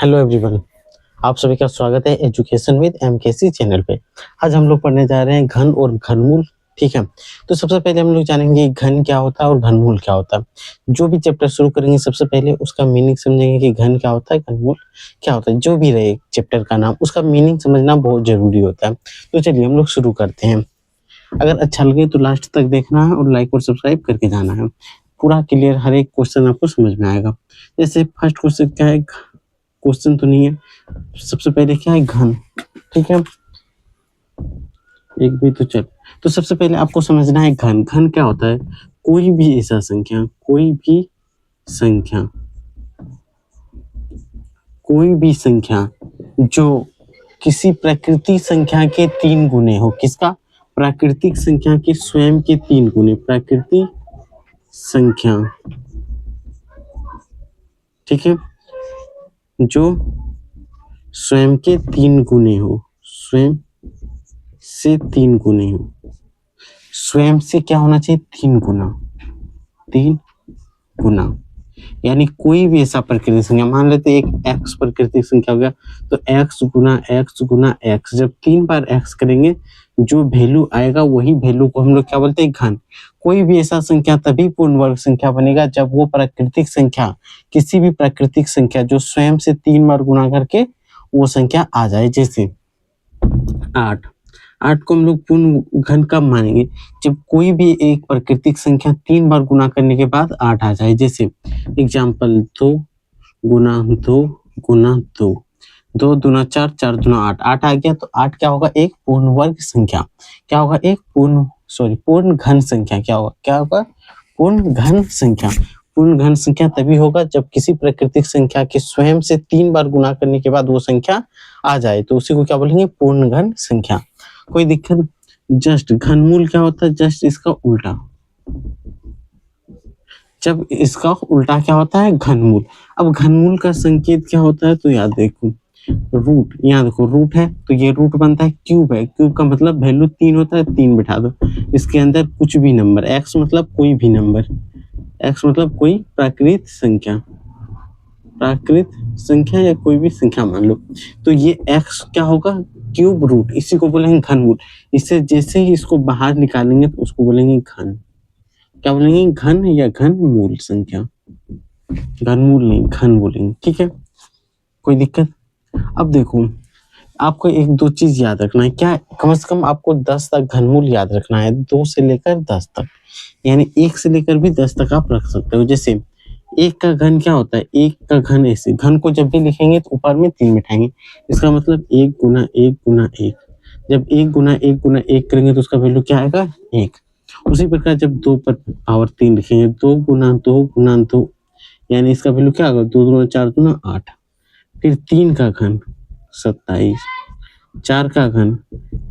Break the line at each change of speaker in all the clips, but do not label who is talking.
Hello everyone, आप सभी का स्वागत है एजुकेशन विद एमकेसी चैनल पे। आज हम लोग पढ़ने जा रहे हैं घन और घनमूल। ठीक है, तो सबसे पहले हम लोग जानेंगे घन क्या होता है और घनमूल क्या होता है। जो भी चैप्टर शुरू करेंगे सबसे पहले उसका मीनिंग समझेंगे कि घन क्या होता है, घनमूल क्या होता है। जो भी रहे चैप्टर का नाम, उसका मीनिंग समझना बहुत जरूरी होता है। तो चलिए हम लोग शुरू करते हैं। अगर अच्छा लगे तो लास्ट तक देखना है और लाइक और सब्सक्राइब करके जाना है। पूरा क्लियर, हर एक क्वेश्चन आपको समझ में आएगा। जैसे फर्स्ट क्वेश्चन क्या है, क्वेश्चन तो नहीं है। सबसे पहले क्या है, घन। ठीक है, एक भी तो चल। तो सबसे पहले आपको समझना है घन। घन क्या होता है? कोई भी ऐसा संख्या, कोई भी संख्या जो किसी प्राकृतिक संख्या के 3 गुने हो। किसका? प्राकृतिक संख्या के स्वयं के 3 गुने। प्राकृतिक संख्या, ठीक है, जो स्वयं के 3 गुने हो। स्वयं से 3 गुने हो। स्वयं से क्या होना चाहिए? 3 गुना। 3 गुना यानी कोई भी ऐसा प्राकृतिक संख्या, मान लेते एक x प्राकृतिक संख्या हो गया, तो x गुना x गुना x, जब 3 बार x करेंगे जो वैल्यू आएगा वही वैल्यू को हम लोग क्या बोलते हैं? घन। कोई भी ऐसा संख्या तभी पूर्ण वर्ग संख्या बनेगा जब वो प्राकृतिक संख्या, किसी भी प्राकृतिक संख्या जो स्वयं से 3 बार गुना करके वो संख्या आ जाए। जैसे 8 को हम लोग पूर्ण घन कब मानेंगे? जब कोई भी एक प्राकृतिक संख्या 3 बार गुना करने के बाद 8 आ जाए। जैसे एग्जाम्पल 2 गुना 2 गुना 2, 2 दूना 4, 4 दूना 8, 8 आ गया। तो 8 क्या होगा? एक पूर्ण वर्ग संख्या। क्या होगा? एक पूर्ण घन संख्या। क्या होगा? पूर्ण घन संख्या। पूर्ण घन संख्या तभी होगा जब किसी प्राकृतिक संख्या के स्वयं से 3 बार गुना करने के बाद वो संख्या आ जाए, तो उसी को क्या बोलेंगे? पूर्ण घन संख्या। कोई दिक्कत? जस्ट घनमूल क्या होता है? जस्ट इसका उल्टा। जब इसका उल्टा क्या होता है? घनमूल। अब घनमूल का संकेत क्या होता है? तो याद देखो, रूट। यहाँ देखो रूट है तो ये रूट बनता है। क्यूब है, क्यूब का मतलब वैल्यू 3 होता है, 3 बिठा दो। इसके अंदर कुछ भी नंबर, एक्स मतलब कोई भी नंबर, एक्स मतलब कोई प्राकृत संख्या या कोई भी संख्या मान लो। तो ये x क्या होगा? क्यूब रूट, इसी को बोलेंगे घनमूल। इससे जैसे ही इसको बाहर निकालेंगे तो उसको बोलेंगे घन। क्या बोलेंगे? घन या घनमूल संख्या। घनमूल नहीं, घन बोलेंगे। ठीक है, कोई दिक्कत? अब देखो, आपको एक दो चीज याद रखना है। क्या? कम से कम आपको 10 तक घनमूल याद रखना है, 2 से लेकर 10 तक, यानी 1 से लेकर भी 10 तक आप रख सकते हो। जैसे 1 का घन क्या होता है? 1 का घन ऐसे, घन को जब भी लिखेंगे तो ऊपर में 3 बिठाएंगे। इसका मतलब 1 गुना 1 गुना 1। जब 1 गुना 1 गुना 1 करेंगे तो उसका वैल्यू क्या आएगा? 1। उसी प्रकार जब 2 पर पावर 3 लिखेंगे, 2 गुना 2 गुना 2, यानी इसका वैल्यू क्या आएगा? 2 गुना 4 गुना 8। फिर 3 का घन 27। 4 का घन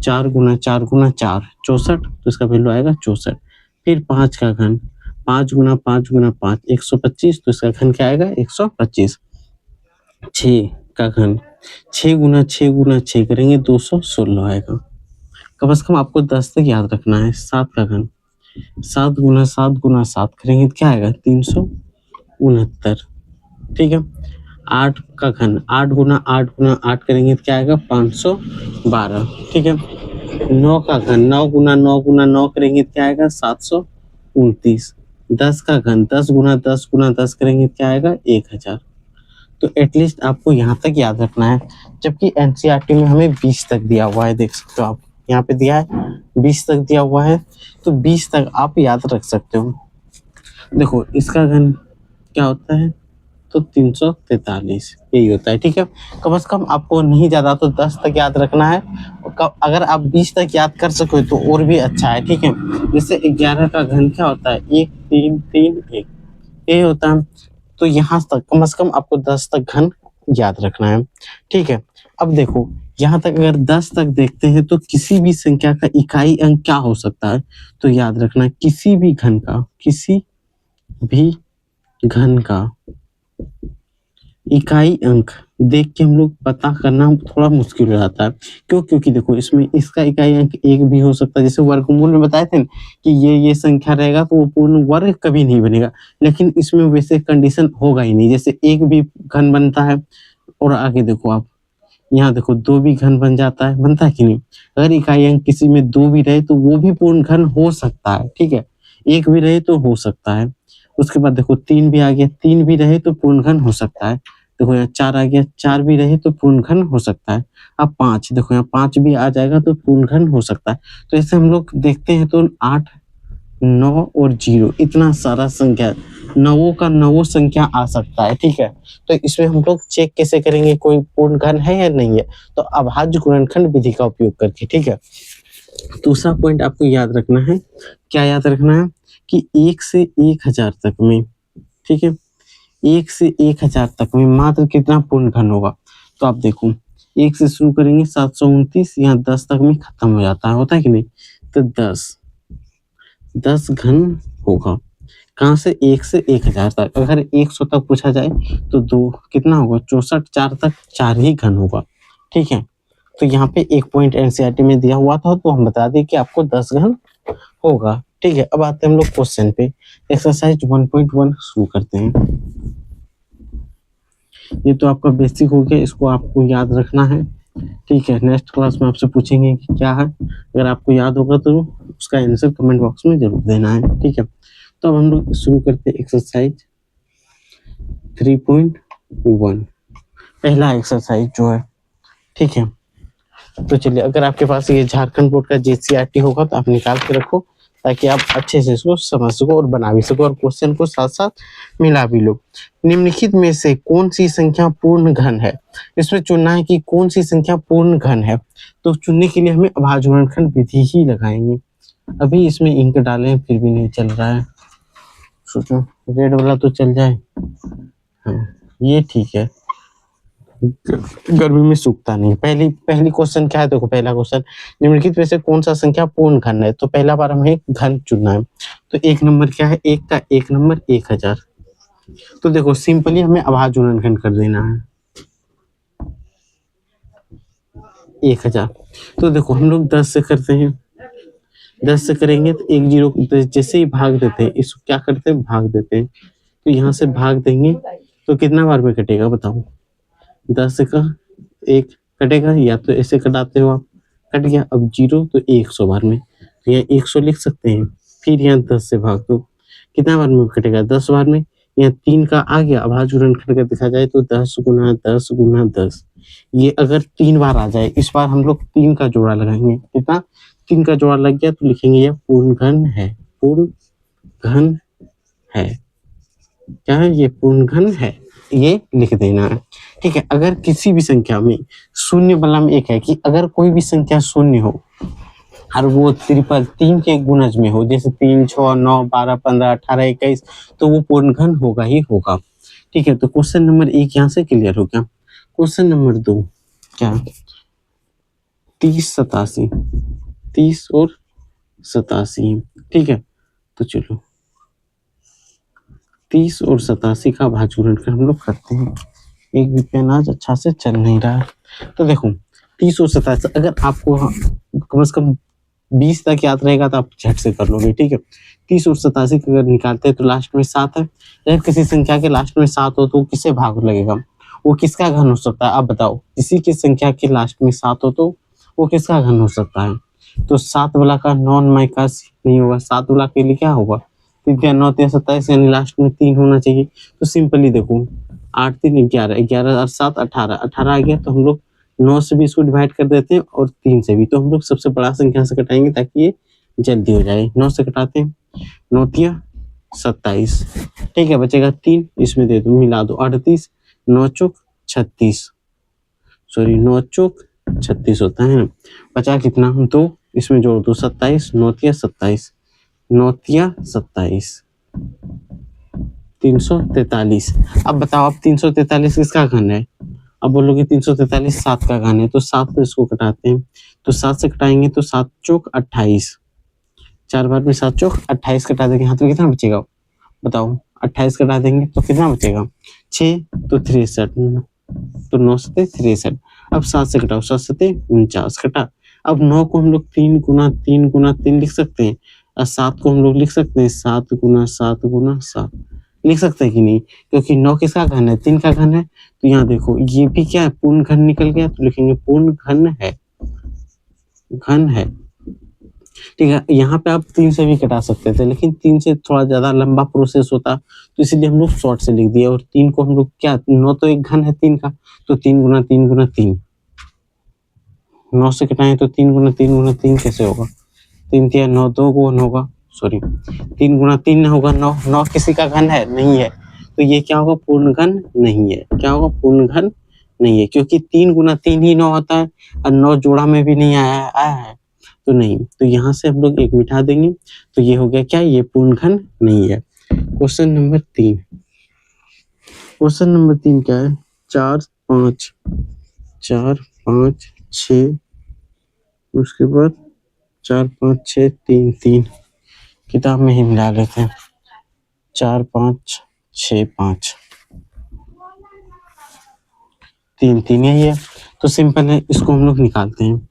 4 गुना 4 गुना 4, 64, तो इसका वैल्यू आएगा 64। फिर 5 का घन 5 गुना 5 गुना 5, 125, तो इसका घन क्या आएगा? 125। 6 का घन 6 गुना 6 गुना 6 करेंगे 216 आएगा। कम से कम आपको 10 तक याद रखना है। 7 का घन 7 गुना 7 गुना 7 करेंगे तो क्या आएगा? 369। ठीक है। 8 का घन 8 गुना 8 गुना 8 करेंगे तो क्या आएगा? 512। ठीक है। 9 का घन 9 गुना 9 गुना 9 करेंगे तो क्या आएगा? 729। 10 का घन 10 गुना 10 गुना 10 करेंगे तो क्या आएगा? 1000। तो एटलीस्ट आपको यहाँ तक याद रखना है, जबकि एनसीईआरटी में हमें 20 तक दिया हुआ है। देख सकते हो आप, यहाँ पे दिया है 20 तक दिया हुआ है, तो 20 तक आप याद रख सकते हो। देखो इसका घन क्या होता है? तो 343 यही होता है। ठीक है, कम से कम आपको नहीं ज्यादा तो 10 तक याद रखना है। अगर आप 20 तक याद कर सको तो और भी अच्छा है। ठीक है, जैसे 11 का घन क्या होता है? 1 3 3 1, ये होता है। तो यहाँ तक कम से कम आपको 10 तक घन याद रखना है। ठीक है, अब देखो यहाँ तक अगर 10 तक देखते हैं तो किसी भी संख्या का इकाई अंक क्या हो सकता है? तो याद रखना, किसी भी घन का इकाई अंक देख के हम लोग पता करना थोड़ा मुश्किल हो जाता है। क्यों? क्योंकि देखो इसमें इसका इकाई अंक 1 भी हो सकता है। जैसे वर्गमूल में बताए थे कि ये संख्या रहेगा तो वो पूर्ण वर्ग कभी नहीं बनेगा, लेकिन इसमें वैसे कंडीशन होगा ही नहीं। जैसे 1 भी घन बनता है, और आगे देखो आप, यहाँ देखो 2 भी घन बन जाता है, बनता है कि नहीं? अगर इकाई अंक किसी में 2 भी रहे तो वो भी पूर्ण घन हो सकता है, ठीक है? 1 भी रहे तो हो सकता है। उसके बाद देखो 3 भी आ गया, 3 भी रहे तो पूर्ण घन हो सकता है। देखो यहाँ 4 आ गया, 4 भी रहे तो पूर्ण घन हो सकता है। अब 5 देखो, यहाँ 5 भी आ जाएगा तो पूर्ण घन हो सकता है। तो ऐसे हम लोग देखते हैं तो 8, 9 और 0 इतना सारा संख्या, नवों का नवों संख्या आ सकता है, ठीक है? तो इसमें हम लोग चेक कैसे करेंगे कोई पूर्ण घन है या नहीं है? तो अभाज्य गुणनखंड विधि का उपयोग करके, ठीक है? दूसरा पॉइंट आपको याद रखना है, क्या याद रखना है कि 1 से 1000 तक में, ठीक है? 1 से 1000 तक में मात्र कितना पूर्ण घन होगा? तो आप देखो 1 से शुरू करेंगे 729, यहाँ 10 तक में खत्म हो जाता है, होता है कि नहीं? तो 10 घन होगा। कहाँ से? 1 से 1000 तक। अगर 100 तक पूछा जाए तो 2 कितना होगा? 64, 4 तक 4 ही घन होगा, ठीक है? तो यहाँ पे एक पॉइंट एनसीईआरटी में दिया हुआ था तो हम बता दें कि आपको 10 घन होगा, ठीक है? अब आते हैं हम लोग क्वेश्चन पे। एक्सरसाइज 1.1 शुरू करते हैं। ये तो आपका बेसिक हो गया, इसको आपको याद रखना है, ठीक है? नेक्स्ट क्लास में आपसे पूछेंगे कि क्या है, अगर आपको याद होगा तो उसका आंसर कमेंट बॉक्स में जरूर देना है, ठीक है? तो अब हम लोग शुरू करते हैं एक्सरसाइज 3.1, पहला एक्सरसाइज जो है, ठीक है? तो चलिए, अगर आपके पास ये झारखंड बोर्ड का जेसीईआरटी होगा तो आप निकाल के रखो ताकि आप अच्छे से इसको समझ सको और बना भी सको और क्वेश्चन को साथ साथ मिला भी लो। निम्नलिखित में से कौन सी संख्या पूर्ण घन है? इसमें चुनना है कि कौन सी संख्या पूर्ण घन है। तो चुनने के लिए हमें अभाज्य गुणनखंड विधि ही लगाएंगे। अभी इसमें इंक डालें फिर भी नहीं चल रहा है, सोचो रेड वाला तो चल जाए। हाँ, ये ठीक है, गर्मी में सूखता नहीं। पहली क्वेश्चन क्या है? देखो पहला क्वेश्चन, निम्नलिखित में से कौन सा संख्या पूर्ण घन है? तो पहला बार हमें घन चुनना है। तो 1 नंबर क्या है? 1 का 1 नंबर 1000। तो देखो सिंपली हमें अभाज्य गुणनखंड कर देना है 1000। तो देखो हम लोग 10 से करते हैं, 10 से करेंगे तो 1 0 जैसे ही भाग देते हैं, इसको क्या करते हैं? भाग देते हैं। तो यहाँ से भाग देंगे तो कितना बार में कटेगा बताओ? 10 का 1 कटेगा, या तो ऐसे कटाते हो आप, कट गया। अब 0 तो 100 बार में, तो यहाँ 100 लिख सकते हैं। फिर यहाँ 10 से भाग दो, कितना बार में कटेगा? 10 बार में। यहाँ 3 का आ गया, अभाज्य गुणनखंड का देखा जाए तो 10 गुना 10 गुना 10। ये अगर 3 बार आ जाए, इस बार हम लोग 3 का जोड़ा लगाएंगे। कितना? 3 का जोड़ा लग गया तो लिखेंगे यह पूर्ण घन है। पूर्ण घन है, क्या है? ये पूर्ण घन है, ये लिख देना है, ठीक है? अगर किसी भी संख्या में शून्य वाला में एक है कि अगर कोई भी संख्या शून्य हो और वो ट्रिपल 3 के गुणज में हो, जैसे 3, 6, 9, 12, 15, 18, 21, तो वो पूर्ण घन होगा ही होगा, ठीक है? तो क्वेश्चन नंबर 1 यहाँ से क्लियर हो गया। क्वेश्चन नंबर 2 क्या? 30 87, 30 और 87, ठीक है? तो चलो 30 और 87 का अभाज्य गुणनखंड हम लोग करते हैं। एक भी पेन आज अच्छा से चल नहीं रहा है। तो देखो 30 और 87, अगर आपको कम से कम 20 तक याद रहेगा तो आप झट से कर लोगे, ठीक है? 30 और 87 अगर निकालते हैं तो लास्ट में 7 है। अगर किसी संख्या के लास्ट में 7 हो तो वो किससे भाग लगेगा? वो किसका घन हो सकता है? आप बताओ, किसी की संख्या के लास्ट में 7 हो तो वो किसका घन हो सकता है? तो 7 वाला का नॉन माइनस नहीं होगा, 7 वाला के लिए क्या होगा? 3 9 3 27, यानी लास्ट में 3 होना चाहिए। तो सिंपली देखो 8 3 11, 11 और 7 18, 18 आ गया तो हम लोग 9 से भी इसको डिवाइड कर देते हैं और 3 से भी। तो हम लोग सबसे बड़ा संख्या से कटाएंगे ताकि ये जल्दी हो जाए। 9 से कटाते हैं, 9 3 27, ठीक है? बचेगा 3, इसमें दे दो, मिला दो 38, 9 चौक 36, सॉरी 9 चौक 36 होता है ना। बचा कितना? 2, इसमें जोड़ दो 27, 9 3 27, 9 3 27, 343। अब बताओ, अब 343 किसका घन है? अब बोलोगे 343 7 का घन है, तो 7 तो इसको कटाते हैं। तो 7 से कटाएंगे तो 7 चौक 28, 4 बार में 7 चौक 28 कटा देंगे, हाथ में कितना बचेगा बताओ? 28 कटा देंगे तो कितना बचेगा? 6 तो 63, तो 9 से 63। अब 7 से कटाओ, 7 से 49 कटा। अब 9 को हम लोग 3 गुना 3 लिख सकते हैं और 7 को हम लोग लिख सकते हैं 7 गुना 7 गुना 7। लिख सकते हैं कि नहीं, क्योंकि 9 किसका घन है, 3 का घन है। तो यहाँ देखो ये भी क्या है, पूर्ण घन निकल गया, तो लिखेंगे पूर्ण घन है, घन है। ठीक है, यहाँ पे आप 3 से भी कटा सकते थे, लेकिन 3 से थोड़ा ज्यादा लंबा प्रोसेस होता, तो इसीलिए हम लोग शॉर्ट से लिख दिए। और 3 को हम लोग क्या, 9 तो एक घन है 3 का, तो 3 गुना 3 गुना 3, 9 से कटाएं तो 3 गुना 3 गुना 3 कैसे होगा, 3 तिया 9, 2 गुण होगा, सॉरी 3 गुना 3 होगा 9, 9 किसी का घन है नहीं है, तो ये क्या होगा, पूर्ण घन नहीं है। क्या होगा, पूर्ण घन नहीं है, क्योंकि 3 गुना 3 ही 9 होता है, और 9 जोड़ा में भी नहीं आया है, तो नहीं। तो यहाँ से हम लोग एक मिटा देंगे, तो ये हो गया क्या, ये पूर्ण घन नहीं है। क्वेश्चन नंबर 3, क्वेश्चन नंबर 3 क्या है, 4 5 4 5 6, उसके बाद 4 5 6 3 3, किताब में ही मिला लेते हैं, 4 5 6 5 3 3 यही है, तो सिंपल है, इसको हम लोग निकालते हैं।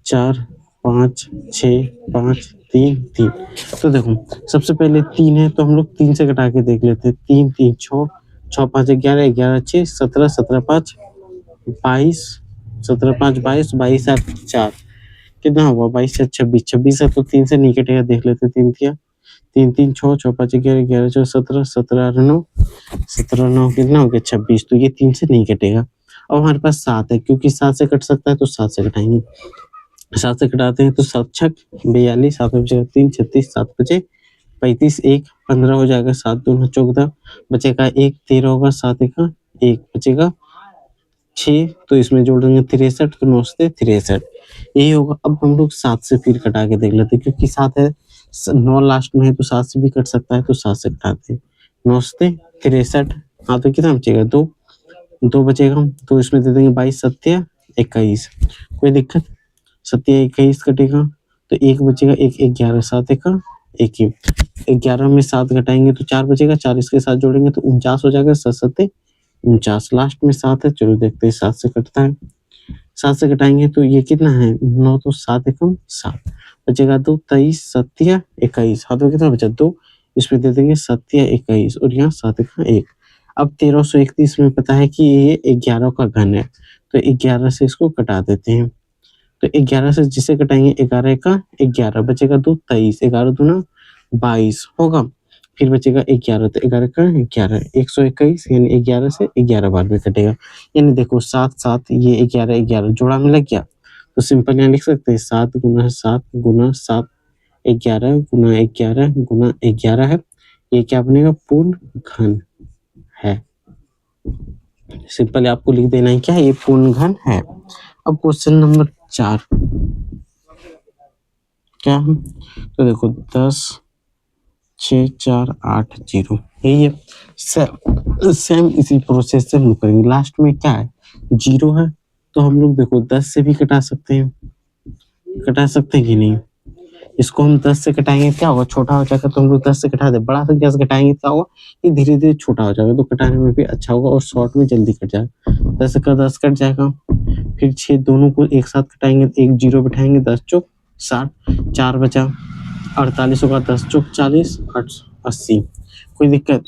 4 5 6 5 3 3, तो देखो सबसे पहले 3 है, तो हम लोग 3 से घटा के देख लेते हैं। 3 3 6, 6 5 11, 11 6 17, 17 5 22, 17 5 22, 22 8 4, कितना हुआ, 22 से 26, 26 है तो 3 से नहीं कटेगा, देख लेते 3 तिया 3 3 6, 6 5 11, 11 6 17, 17 8 9, 17 9 कितना हो गया 26, तो ये 3 से नहीं कटेगा। अब हमारे पास 7 है, क्योंकि 7 से कट सकता है तो 7 से घटाएंगे, 7 से घटाते हैं तो 7 छक 42, 7 में बचेगा 3, 36, 7 बचे 35, 1 15 हो जाएगा, 7 2 14 बचेगा 1, 13 होगा, 7 1 1 बचेगा 6, तो इसमें जोड़ देंगे 63, तो 9 से 63 यही होगा। अब हम लोग 7 से फिर कटा के देख लेते हैं, क्योंकि 7 है, 9 लास्ट में है, तो 7 से भी कट सकता है, तो 7 से घटाते हैं, 9 से 63, हाँ तो कितना बचेगा 2, 2 बचेगा, तो इसमें दे देंगे 22 7 21, कोई दिक्कत, 7 21 कटेगा, तो 1 बचेगा, 1 11 7 1 1, 11 में 7 घटाएंगे तो 4 बचेगा, 4 इसके साथ जोड़ेंगे तो 49 हो जाएगा, 7 7 49, लास्ट में 7 है, चलो देखते हैं 7 से कटता है, 7 से घटाएंगे तो ये कितना है 9, तो 7 एकम 7 बचेगा 2, 23 7 21, हाथ में कितना बचा 2, इसमें दे देंगे 7 21, और यहाँ 7 1 1। अब 1331 में पता है कि ये 11 का घन है, तो 11 से इसको कटा देते हैं, तो 11 से जिसे कटाएंगे 11 का 11 बचेगा 2, 23, 11 दूना 22 होगा, फिर बचेगा 11, तो 11 का 11 121, यानी 11 से 11 बार में कटेगा, यानी देखो 7 7 ये 11 11 जोड़ा में लग गया, तो सिंपल यहाँ लिख सकते हैं 7 गुना 7 गुना 7 11 गुना 11 गुना 11 है, ये क्या बनेगा, पूर्ण घन है। सिंपल आपको लिख देना है क्या, ये पूर्ण घन है। अब क्वेश्चन नंबर 4 क्या है, तो देखो 10 6 4 8 0, यही है, सेम इसी प्रोसेस से हम लोग करेंगे। लास्ट में क्या है 0 है, तो हम लोग देखो 10 से भी कटा सकते हैं, कटा सकते हैं कि नहीं, इसको हम 10 से कटाएंगे क्या होगा, छोटा हो जाएगा, तो हम लोग 10 से कटा दे, बड़ा संख्या से कटाएंगे क्या होगा, ये धीरे धीरे छोटा हो जाएगा, तो कटाने में भी अच्छा होगा और शॉर्ट में जल्दी कट जाएगा। 10 का 10 कट जाएगा, फिर 6 दोनों को एक साथ कटाएंगे, एक 0 बिठाएंगे, 10 चौक 60, 4 बचा 48 होगा, 10 चौक 40, 8 80, कोई दिक्कत।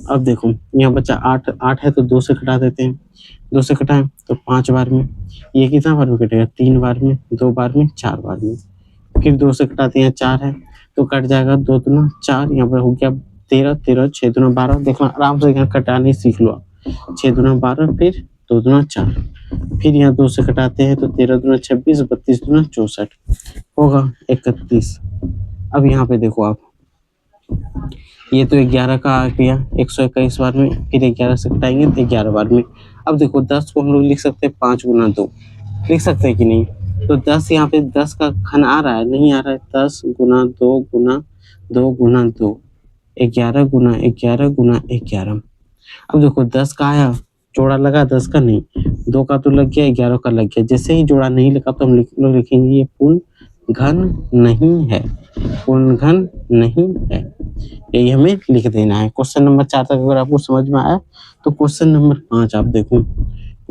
अब देखो यहाँ बचा 8 8 है, तो 2 से कटा देते हैं, 2 से कटाएं तो 5 बार में, ये कितना बार में कटेगा, 3 बार में, 2 बार में, 4 बार में, फिर 2 से कटाते हैं, 4 है तो कट जाएगा 2 दूना 4, यहाँ पर हो गया 13 13, 6 दूना 12, देखना आराम से यहाँ कटाने सीख लो, 6 दूना 12, फिर 2 दूना 4, फिर यहाँ 2 से कटाते हैं तो 13 दूना 26, 32 दूना 64 होगा 31। अब यहाँ पे देखो आप, ये तो 11 का आ गया 121 बार में, फिर 11 से कटाएंगे तो 11 बार में। अब देखो 10 को हम लोग लिख सकते हैं 5 गुना 2, लिख सकते हैं कि नहीं, तो 10 यहाँ पे 10 का घन आ रहा है, नहीं आ रहा है, 10 गुना 2 गुना 2 गुना 2, 11 गुना 11 गुना 11। अब देखो 10 का आया, जोड़ा लगा, 10 का नहीं, 2 का तो लग गया, 11 का लग गया, जैसे ही जोड़ा नहीं लगा तो हम लोग लिखेंगे ये पूर्ण घन नहीं है, पूर्ण घन नहीं है, यही हमें लिख देना है। क्वेश्चन नंबर 4 तक अगर आपको समझ में आया तो क्वेश्चन नंबर 5 आप देखो,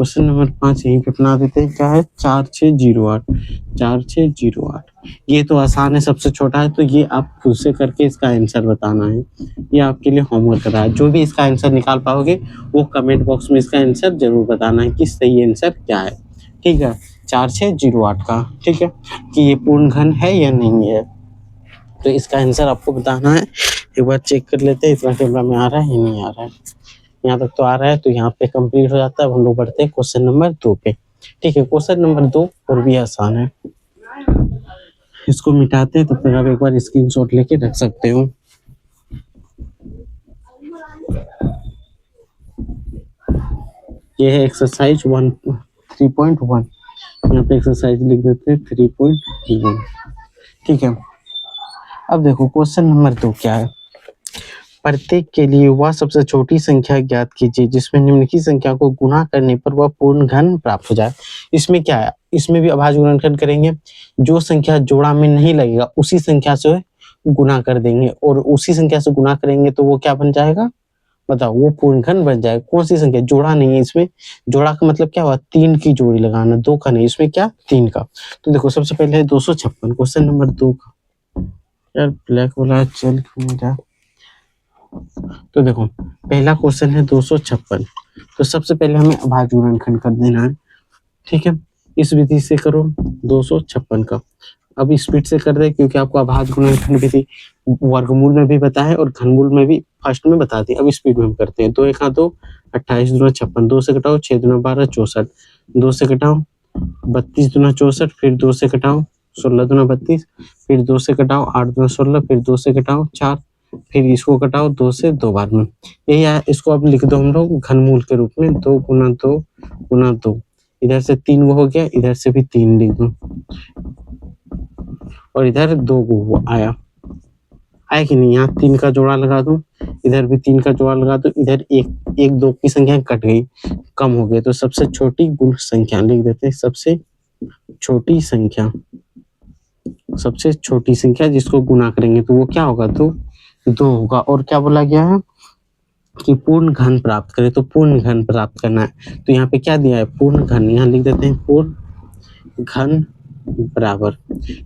क्वेश्चन नंबर 5 यहीं पे अपना देते हैं, क्या है 4608। ये तो आसान है, सबसे छोटा है, तो ये आप खुद से करके इसका आंसर बताना है। ये आपके लिए होमवर्क रहा है। जो भी इसका आंसर निकाल पाओगे वो कमेंट बॉक्स में इसका आंसर जरूर बताना है कि सही आंसर क्या है। ठीक है, 4608 का, ठीक है, कि ये पूर्ण घन है या नहीं है। तो इसका आंसर आपको बताना है। एक बार चेक कर लेते हैं इतना कैमरा में आ रहा है या नहीं आ रहा है। यहाँ तक तो आ रहा है, तो यहाँ पे कंप्लीट हो जाता है। अब हम लोग बढ़ते हैं क्वेश्चन नंबर 2 पे। ठीक है, क्वेश्चन नंबर 2 और भी आसान है। इसको मिटाते हैं, तब तक आप एक बार स्क्रीनशॉट लेके रख सकते हो। ये है एक्सरसाइज 3.1। यहाँ पे एक्सरसाइज लिख देते हैं 3.1। ठीक है, अब देखो क्वेश्चन नंबर 2 क्या है। प्रत्येक के लिए वह सबसे छोटी संख्या ज्ञात कीजिए जिसमें निम्नलिखित संख्या को गुणा करने पर वह पूर्ण घन प्राप्त हो जाए। इसमें क्या है, इसमें भी अभाज्य गुणनखंड करेंगे। जो संख्या जोड़ा में नहीं लगेगा उसी संख्या से गुणा कर देंगे, और उसी संख्या से गुणा करेंगे तो वो क्या बन जाएगा, बताओ, वो पूर्ण घन बन जाएगा। कौन सी संख्या, जोड़ा नहीं है इसमें। जोड़ा का मतलब क्या हुआ, 3 की जोड़ी लगाना, 2 का नहीं, इसमें क्या 3 का। तो देखो सबसे पहले है 256, क्वेश्चन नंबर 2 का। यार ब्लैक वाला चल क्यों नहीं रहा। तो देखो पहला क्वेश्चन है 256। तो सबसे पहले हमें अभाज्य गुणनखंड कर देना है। ठीक है, इस विधि से करो 256 का। अब स्पीड से कर दे, क्योंकि आपको अभाज्य गुणनखंड विधि वर्गमूल में भी बता है और घनमूल में भी फर्स्ट में बता दी। अब स्पीड में हम करते हैं। 2 1 2, 28 दूना 56, 2 से घटाओ 6 दूना 12 64, 2 से घटाओ 32 दूना 64, फिर 2 से घटाओ 16 दूना 32, फिर 2 से घटाओ 8 दूना 16, फिर 2 से घटाओ 4, फिर इसको घटाओ 2 से 2 बार में। यही है, इसको अब लिख दो हम लोग घनमूल के रूप में, 2 गुना 2 गुना 2। इधर से 3 गो हो गया, इधर से भी 3 लिख दो, और इधर 2 गो आया कि नहीं। यहाँ 3 का जोड़ा लगा दो, इधर भी 3 का जोड़ा लगा दो, इधर 1 2 की संख्या कट गई, कम हो गई। तो सबसे छोटी गुण संख्या लिख देते हैं, सबसे छोटी संख्या, सबसे छोटी संख्या जिसको गुणा करेंगे तो वो क्या होगा, 2 होगा। और क्या बोला गया है कि पूर्ण घन प्राप्त करें, तो पूर्ण घन प्राप्त करना है। तो यहाँ पे क्या दिया है, पूर्ण घन। यहाँ लिख देते हैं पूर्ण घन बराबर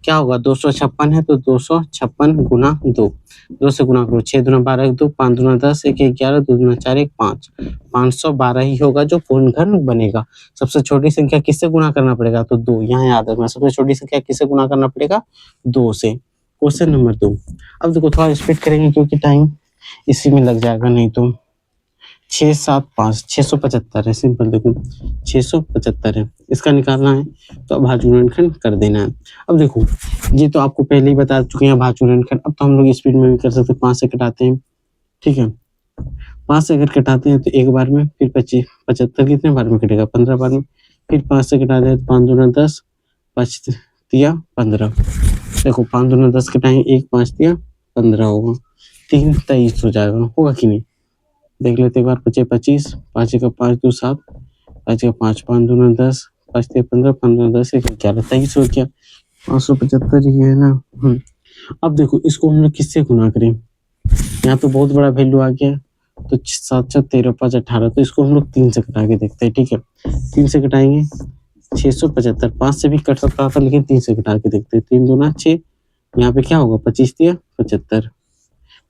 क्या होगा, 256 है तो 256 गुना 2, 2 से गुना करो, 6 दूना 12 1 2, 5 दूना 10 1 11, 2 दूना 4 1 5, 512 ही होगा जो पूर्ण घन बनेगा। सबसे छोटी संख्या किससे गुणा करना पड़ेगा, तो 2। यहाँ याद रखना, सबसे छोटी संख्या किससे गुणा करना पड़ेगा, 2 से। Question number 2। अब देखो थोड़ा स्पीड करेंगे क्योंकि टाइम इसी में लग जाएगा, नहीं तो 6 7 5 675 है। सिंपल देखो 675 है, इसका निकालना है तो अभाज्य गुणनखंड कर देना है। अब देखो ये तो आपको पहले ही बता चुके हैं अभाज्य गुणनखंड। अब तो हम लोग स्पीड में भी कर सकते हैं, 5 से कटाते हैं। ठीक है, 5 से अगर कटाते हैं तो एक बार में, फिर 75 कितने बार में कटेगा, 15 बार में, फिर 5 से कटाते हैं तो 5 दूना 10, 5 दिया 15। देखो 5 दूना 10 कटाएंगे, 1 5 दिया 15 होगा, 3 23 हो जाएगा, होगा कि नहीं। देख लेते एक बार, 25 25, 5 का 5 2 7, 5 का 5 5 दूना 10, 5 3 15, 15 10 1 11, 23 हो गया। 575 ही है ना। अब देखो इसको हम लोग किससे गुना करें, यहाँ पे बहुत बड़ा वैल्यू आ गया, तो 7 7 13 5 18, तो इसको हम लोग 3 से कटा के देखते हैं। ठीक है, 3 से कटाएंगे 675, 5 से भी कट सकता था लेकिन 3 से कटा के देखते हैं। 3 दूना 6, यहाँ पे क्या होगा, 25 दिया 75,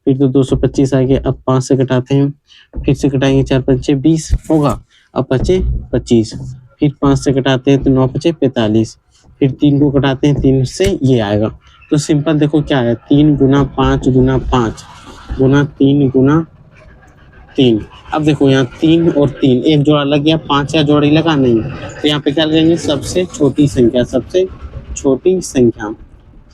फिर तो 225 आ गया। अब 5 से कटाते हैं, फिर से कटाएंगे, 4 5 20 होगा, अब बचे 25, फिर 5 से कटाते हैं तो 9 5 45, फिर 3 को कटाते हैं 3 से, ये आएगा। तो सिंपल देखो क्या है, 3 गुना 5 गुना 5 गुना 3 गुना 3। अब देखो यहाँ 3 और 3 एक जोड़ा लग गया, 5 का जोड़ी लगा नहीं, तो यहाँ पे क्या लगेंगे, सबसे छोटी संख्या। सबसे छोटी संख्या,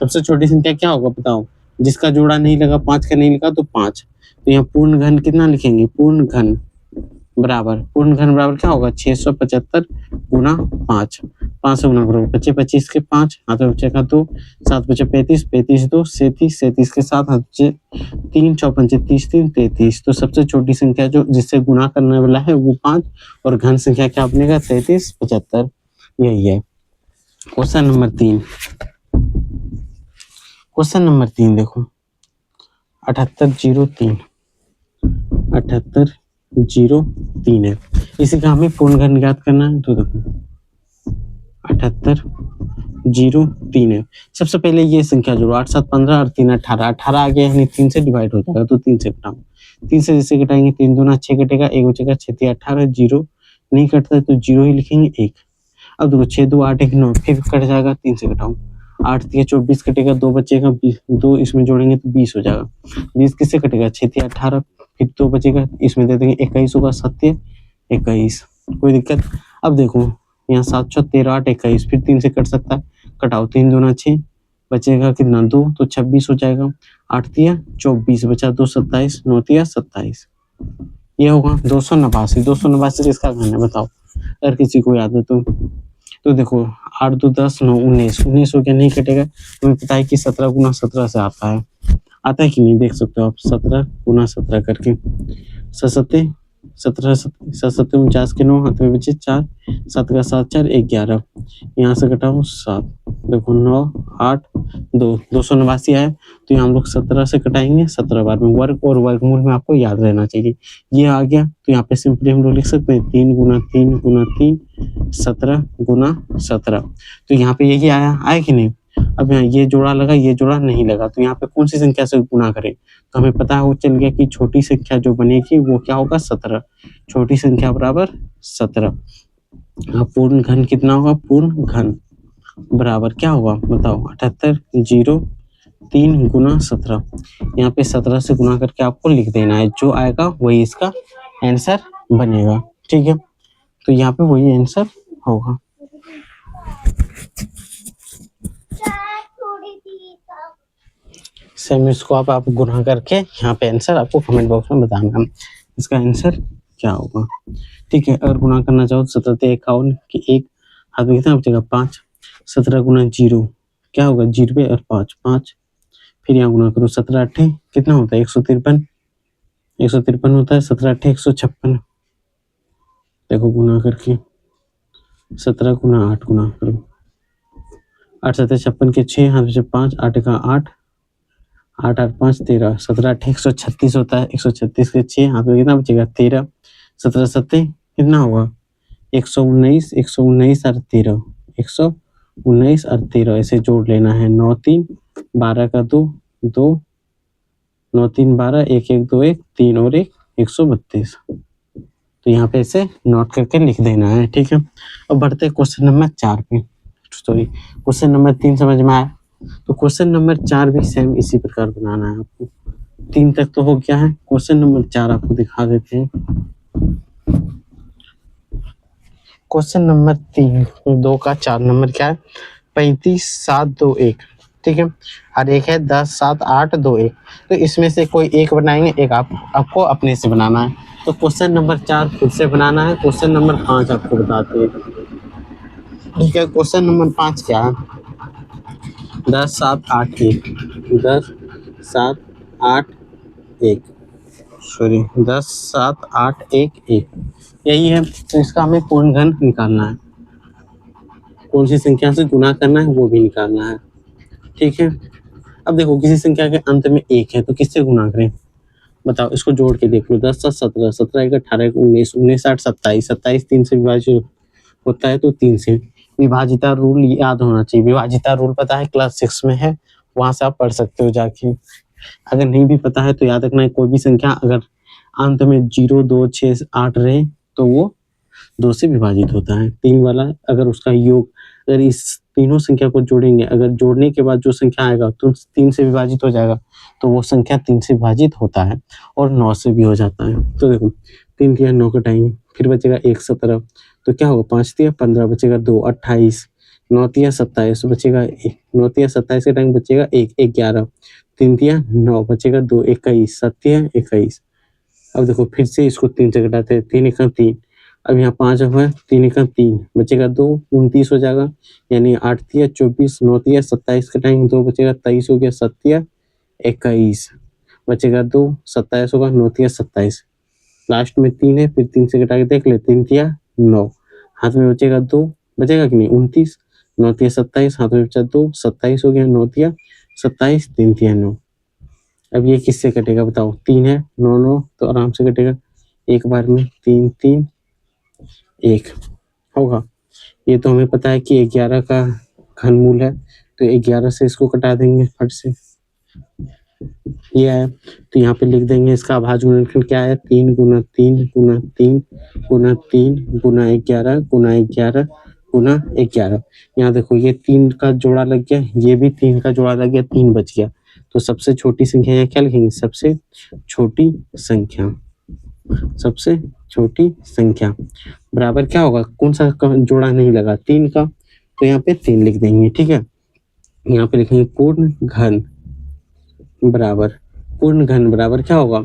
सबसे छोटी संख्या क्या होगा बताओ, जिसका जोड़ा नहीं लगा, 5 का नहीं लगा तो 5। तो यहाँ पूर्ण घन कितना लिखेंगे, पूर्ण घन बराबर क्या होगा, 675 गुना 5, 5 से गुना करो, 25 25 के 5 हाथ में बचेगा 2, 7 बचे 35, 35 2 37, 37 के 7 हाथ बचे 3, 4 5 30 3 33। तो सबसे छोटी संख्या जो जिससे गुणा करने वाला है वो 5, और घन संख्या क्या बनेगा, 33 75। यही है क्वेश्चन नंबर 3। क्वेश्चन नंबर 3 देखो 7803 है। इसी का हमें पूर्ण घन ज्ञात करना है। तो देखो 78 0 3 है। सबसे पहले ये संख्या जोड़ो, 8 7 15 और 3 18, 18 आ गया यानी 3 से डिवाइड हो जाएगा, तो 3 से घटाओ। 3 से जैसे घटाएंगे 3 दूना 6 कटेगा, 1 बचेगा, 6 3 18, 0 नहीं कटता है तो 0 ही लिखेंगे 1। अब देखो 6 2 8 1 9, फिर कट जाएगा, 3 से घटाओ, 8 3 24 कटेगा, 2 बचेगा, 2 इसमें जोड़ेंगे तो 20 हो जाएगा। 20 किससे कटेगा, 6 3 18, फिर 2 बचेगा, इसमें दे देंगे 21 होगा, 7 21, कोई दिक्कत। अब देखो यहाँ 7 6 13 8 21, फिर 3 से कट सकता है, कटाओ, 3 दूना 6, बचेगा कितना 2, तो 26 हो जाएगा, 8 तिया 24, बचा 2 27, 9 तिया 27, ये होगा 289। 289 किसका घन है बताओ, अगर किसी को याद है तो देखो 8 2 10 9 19, 19 हो गया, नहीं कटेगा, हमें पता है कि 17 गुना 17 से आता है कि नहीं, देख सकते हो आप, 17 गुना 17 करके, 17 17 17 49 के 9 हाथ में बचे 4, 7 का 7 4 11, यहाँ से घटाओ 7, देखो 9 8 2, 289 आया, तो यहाँ हम लोग 17 से कटाएंगे, 17 बार में वर्ग और वर्गमूल में आपको याद रहना चाहिए, ये आ गया, तो यहाँ पे सिंपली हम लोग लिख सकते हैं 3 गुना 3 गुना 3 17 गुना 17, तो यहाँ पे यही आया कि नहीं। अब यहाँ ये जोड़ा लगा, ये जोड़ा नहीं लगा, तो यहाँ पे कौन सी संख्या से गुना करें, तो हमें पता हो चल गया कि छोटी संख्या जो बनेगी वो क्या होगा 17, छोटी संख्या बराबर 17। पूर्ण घन कितना होगा, पूर्ण घन बराबर क्या होगा बताओ, 78 0 3 गुना 17, यहाँ पे 17 से गुना करके आपको लिख देना है, जो आएगा वही इसका आंसर बनेगा, ठीक है, तो यहाँ पे वही आंसर होगा। सेम इसको आप गुना करके यहाँ पे आंसर आपको कमेंट बॉक्स में बताना इसका आंसर क्या होगा, ठीक है। अगर गुना करना चाहो तो 17 51 की 1 हाथ में कितना बचेगा 5, 17 गुना 0 क्या होगा 0 और 5 5, फिर यहाँ गुना करो 17 8 कितना होता है 153, 153 होता है, 17 8 156, देखो गुना करके 17 गुना 8 गुना करो, 8 7 56 के 6 हाथ में 5, 8 का 8 8 8 5 13, 17 8 136 होता है, 136 के 6 हाथ में कितना बचेगा 13, 17 7 कितना होगा 119, 119 और 13, 119 और 13 ऐसे जोड़ लेना है, 9 3 12 का 2 2, 9 3 12 1 1 2 1 3 और 1 132, तो यहाँ पे ऐसे नोट करके लिख देना है, ठीक है। अब बढ़ते हैं क्वेश्चन नंबर 4 पे, सॉरी क्वेश्चन नंबर 3 समझ में आया, तो क्वेश्चन नंबर 4 भी सेम इसी प्रकार बनाना है आपको, 3 तक तो हो गया है, क्वेश्चन नंबर 4 आपको दिखा देते हैं। क्वेश्चन नंबर 3 2 का 4 नंबर क्या है 35 7 2 1, ठीक है, और एक है 10 7 8 2 1, तो इसमें से कोई एक बनाएंगे, एक आपको अपने से बनाना है, तो क्वेश्चन नंबर 4 खुद से बनाना है, क्वेश्चन नंबर 5 आपको बताते हैं, ठीक है। क्वेश्चन नंबर 5 क्या है 10 7 8 1, 10 7 8 1, सॉरी 10 7 8 1 1, यही है, तो इसका हमें पूर्ण घन निकालना है, कौन सी संख्या से गुना करना है वो भी निकालना है, ठीक है। अब देखो किसी संख्या के अंत में 1 है तो किससे गुना करें बताओ, इसको जोड़ के देख लो, 10 7 17 17 1 18 19 19 8 27 27 3 से विभाजित होता है, तो 3 से विभाजिता रूल याद होना चाहिए, विभाजिता रूल पता है क्लास 6 में है, वहां से आप पढ़ सकते हो जाके, अगर नहीं भी पता है तो याद रखना है, कोई भी संख्या अगर अंत में 0 2 6 8 रहे तो वो 2 से विभाजित होता है, 3 वाला अगर उसका योग, अगर इस तीनों संख्या को जोड़ेंगे, अगर जोड़ने के बाद जो संख्या आएगा तो 3 से विभाजित हो जाएगा, तो वो संख्या 3 से विभाजित होता है, और 9 से भी हो जाता है, तो देखो 3 के 9 कटाएंगे, फिर बचेगा 1 17, तो क्या होगा 5 तिया 15, बचेगा 2 28, 9 तिया 27 बचेगा 9 तिया 27 के टाइम बचेगा 1 11, 3 तिया 9 बचेगा 2 21, 7 तिया 21, अब देखो फिर से इसको 3 से घटाते हैं, 3 1 3, अब यहाँ 5 हुआ 3 1 3, बचेगा 2 29 हो जाएगा, यानी 8 तिया 24, 9 तिया 27 का टाइम 2 बचेगा 23 हो गया, 7 तिया 21 बचेगा 2 27 होगा, 9 तिया 27, लास्ट में 3 है, फिर 3 से घटा के देख ले, 3 तिया 9, हाथ में बचेगा 2, बचेगा कि नहीं 29, 9 तिया 27, हाथ में बचा 2 27 हो गया, 9 तिया 27 3 तिया 9, अब ये किससे कटेगा बताओ, 3 है 9 9 तो आराम से कटेगा, एक बार में 3 3 1 होगा। ये तो हमें पता है कि 11 का घनमूल है, तो 11 से इसको घटा देंगे फट से, ये है। तो यहाँ पे लिख देंगे इसका अभाज्य गुणनफल क्या है, 3 गुना 3 गुना 3 गुना 3 गुना 11 गुना 11 गुना 11। यहाँ देखो ये 3 का जोड़ा लग गया, ये भी 3 का जोड़ा लग गया, 3 बच गया। तो सबसे छोटी संख्या यहाँ क्या लिखेंगे, सबसे छोटी संख्या, सबसे छोटी संख्या बराबर क्या होगा, कौन सा जोड़ा नहीं लगा, 3 का, तो यहाँ पे 3 लिख देंगे, ठीक है। यहाँ पे लिखेंगे पूर्ण घन बराबर, पूर्ण घन बराबर क्या होगा,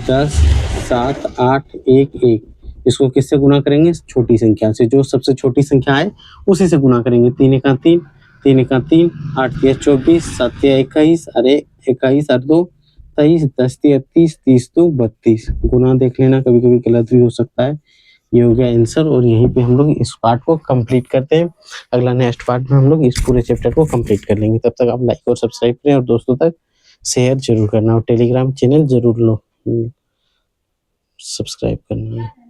10 7 8 1 1। इसको किससे गुना करेंगे, छोटी संख्या से, जो सबसे छोटी संख्या है उसी से गुना करेंगे। 3 एका 3, 3 एका 3, 8 तिया 24, 7 तिया 21, अरे 21 और 2 23, 10 तिया 30, 30 2 32। गुना देख लेना, कभी कभी गलत भी हो सकता है। ये हो गया आंसर, और यहीं पे हम लोग इस पार्ट को कंप्लीट करते हैं। अगला नेक्स्ट पार्ट में हम लोग इस पूरे चैप्टर को कंप्लीट कर लेंगे। तब तक आप लाइक और सब्सक्राइब करें और दोस्तों तक शेयर जरूर करना, और टेलीग्राम चैनल जरूर लो सब्सक्राइब करना है।